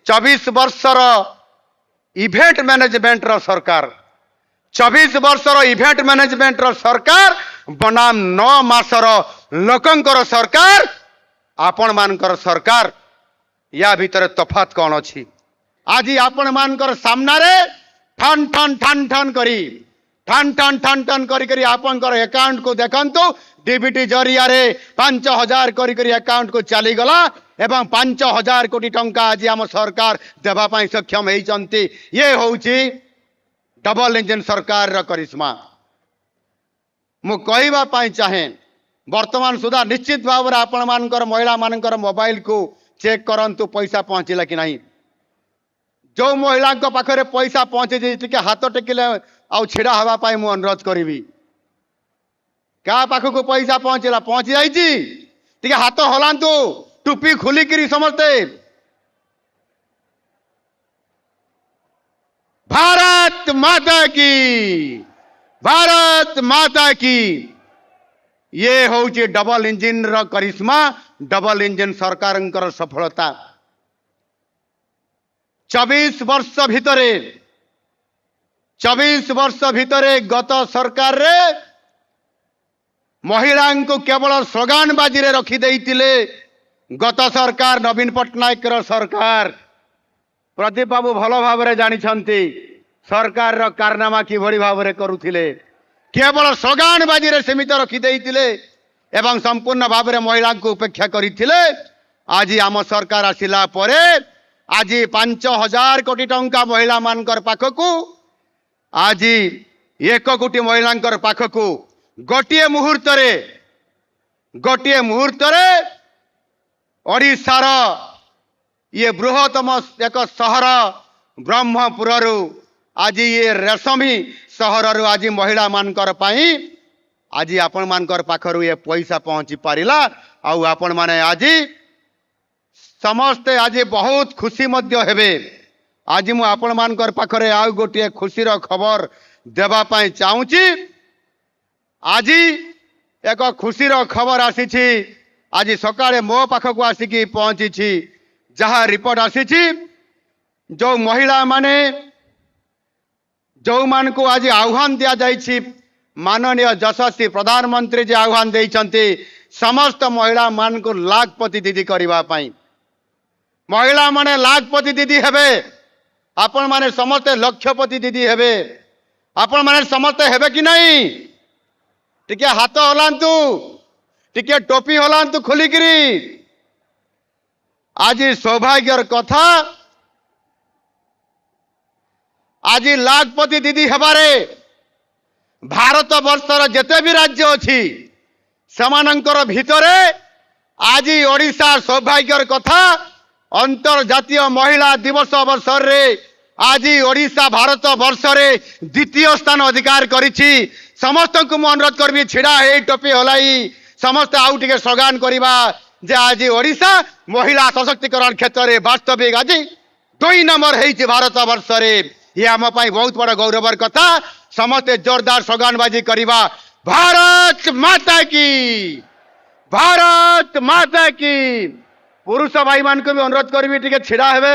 24 वर्षर event management रो सरकार 24 वर्षर event management रो सरकार बनाम 9 मासर लोकंकर सरकार आपण मानकर सरकार या भीतर तफात कौन अच्छी आज आपण मानकर सामना रे ठन ठन ठन ठन करी ठन ठन ठन ठन करी आपनकर अकाउंट को देखंतु डीबीटी जरिया रे 5000 करी अकाउंट को चली गला एवं 5000 कोटी टंका आज आम सरकार देवा पाई सक्षम होइचंती ये होउची डबल इंजन सरकार रा करिश्मा मु कहबा पाई चाहे वर्तमान सुधा निश्चित भाव रे आपण मानकर महिला मानकर मोबाइल को चेक करंतु पैसा पहुंचला कि नहीं जो महिला पाखे पैसा पहुंचे टे हाथ टेकिले आउ छिड़ा हवा पाई मु अनुरोध करी क्या पाख को पैसा पहुंचला पहुंची जाइए टे हाथ हलांतु टुपी खुलिकी समस्ते भारत माता की ये हूँ डबल इंजिन रो करिश्मा डबल इंजिन सरकार सफलता 24 वर्ष भितरे गत सरकार रे महिला को केवल स्लोगान बाजी रे रखी देइतिले गत सरकार नवीन पट्टनायक रो सरकार प्रदीप बाबू भल भाव रे जानी छंती सरकार रो कारनामा कि भली भाव रे करुथिले केवल स्लोगान बाजी रे सीमित रखी देइतिले एवं संपूर्ण भाव रे महिला को उपेक्षा करिथिले आज आम सरकार आसिला परे आज 5000 कोटी टंका महिला मानकर पाखकू आज 1 कोटी महिला पाखकू गोटे मुहूर्त ओडिशार ये बृहत्तम एक सहर ब्रह्मपुर आज ये रेशमी सहर आज महिला मानकर पाई आज आपण मानकर पाखरु ये पैसा पहुंची पारिला आउ आपण माने आज समस्ते आज बहुत खुशी मध्य हेबे आज मु आपण मानकर पाखरे आउ गोटे खुशीर खबर देवा पाई चाहूची आज एक खुशीर खबर आसी आज सकाळे मो पाखक आसिकी पहुंची जहा रिपोर्ट आसी जो महिला माने जो मान को आज आह्वान दिया जाइछि माननीय यशस्वी प्रधानमंत्री जी आह्वान देइछन्ति समस्त महिला मान को लाखपति दीदी करबा पाई महिला माने लाखपति दीदी हेबे आपण माने समस्त लक्षपति दीदी हेबे आपण माने समस्त हेबे कि नहीं टिके हाथ हलांतु टिके टोपी हलांतु खुलिकरी आज सौभाग्यर कथा आज लाखपति दीदी हेबारे भारत वर्षर जेते भी राज्य अछि समानंकर भितरे आज ओडिशा सौभाग्यर कथा अंतर्जातीय महिला दिवस अवसर रे आज ओडिशा भारत वर्ष रे द्वितीय स्थान अधिकार करिछि समस्त को मु अनुरोध करबी छिड़ा हे टोपी हलाई समस्त आउ टिके स्लोगान करबा जे आज ओडिशा महिला सशक्तिकरण क्षेत्र रे वास्तविक आज 2 नंबर हेछि भारत वर्ष रे ये आम पाई बहुत बड़ा गौरवर कथा समस्त जोरदार स्लोगानबाजी करबा भारत माता की पुरुष भाई मान को भी अनुरोध करी टिके छिड़ा हेबे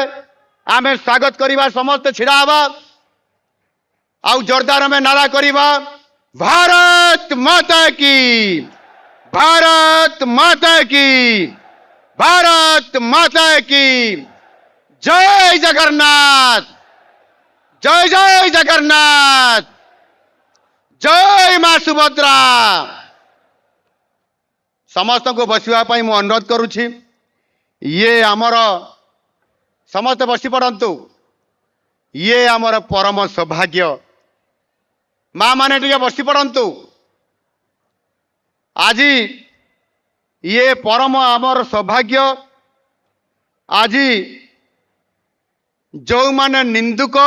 आमे स्वागत करबा समस्त छिड़ा हवा आउ जोरदार में नारा करबा भारत माता की जय जगन्नाथ जय मां सुभद्रा समस्त को बसवा पाई मु अनुरोध करुछि ये आमर समस्त बसी पड़तु ये आमर परम सौभाग्य माँ माने टिके बसी पड़तु आज ये परम आमर सौभाग्य आज जो माने निंदुक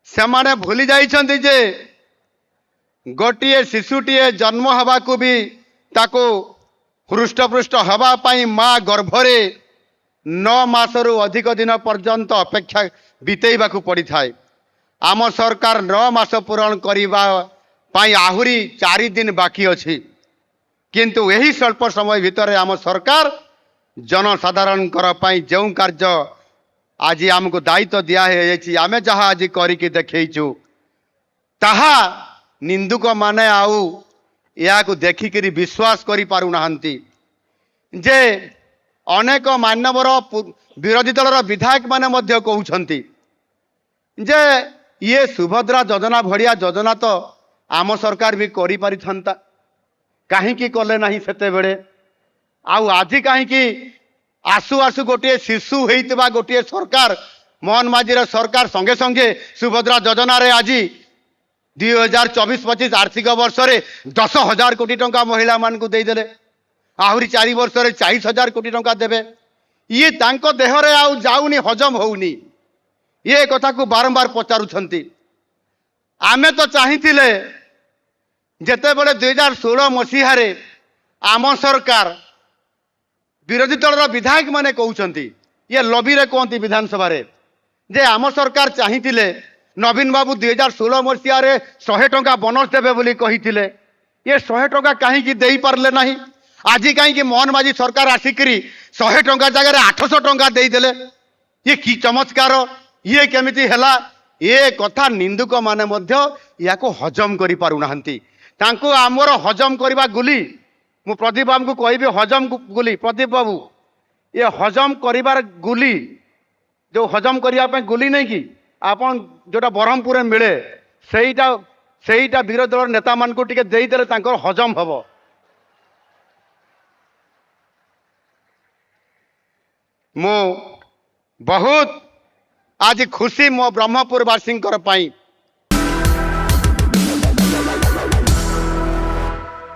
से माने भूली जाइछन्ति जे गोटिए शिशुटीए जन्म हवा को भी ताको हृष्टपृष्ट हवा पाई माँ गर्भरे 9 मासरु अधिक दिन पर्यंत अपेक्षा बितेइबा को पड़ी थाए आम सरकार 9 मास पूरण करिबा पाई आहुरी 4 दिन बाकी अछि किंतु यही स्वल्प समय भितर आम सरकार जनसाधारण पाई जो कार्य आज आमको दायित्व दिखाई आमे जहाँ आज करिकी देखैछु ताहा निंदुक माने आउ या देखिकी विश्वास करि पारु नाहंती जे अनेक मान्यवर विरोधी दलर विधायक माने मध्य कहउछंती जे ये सुभद्रा योजना भड़िया योजना तो आम सरकार भी करि पारि थांता काहींकी कले नाही सेते बेले आउ आजि काहींकी आसु आसु गोटे शिशु होइतबा गोटे सरकार मोहन माझीर सरकार संगे संगे सुभद्रा योजना रे आज 2024-25 आर्थिक वर्ष रे 10,000 कोटी टंका महिला मान को देदेले आहरी 4 वर्ष रे 40,000 कोटी टंका देबे ये तांको देहरे आउ जाउनी हजम होउनी ये कथा को बारंबार पचारुछंती आमे तो चाहिथिले जेते बेले 2016 मसीहा रे आम सरकार विरोधी दलर विधायक माने कहउछंती ये लबी रे कहती विधानसभा रे जे आम सरकार चाहिथिले नवीन बाबू 2016 मसीहा रे 100 टंका बोनस देबे बोली कहिथिले ये 100 टंका काहे देई पारले नाही आज कहीं मोहन माझी सरकार आसिकी 100 टंका जगह 800 टंका देदेले ये कि चमत्कार ये केमिति हैला ये कथा निंदुक माने मध्य याको हजम करि पारु नाहंती तांको आमर हजम करबा गुली मु प्रदीप बाबू को कहबी हजम गुली प्रदीप बाबू ये हजम करिबार गुली जो हजम करिया पे गुली नहीं कि आपन जोटा ब्रह्मपुर मिले सेईटा विरोधी दल नेता मान को टिके देई देले तांकर हजम हबो मो बहुत आज खुशी मो ब्रह्मपुरवासी पाई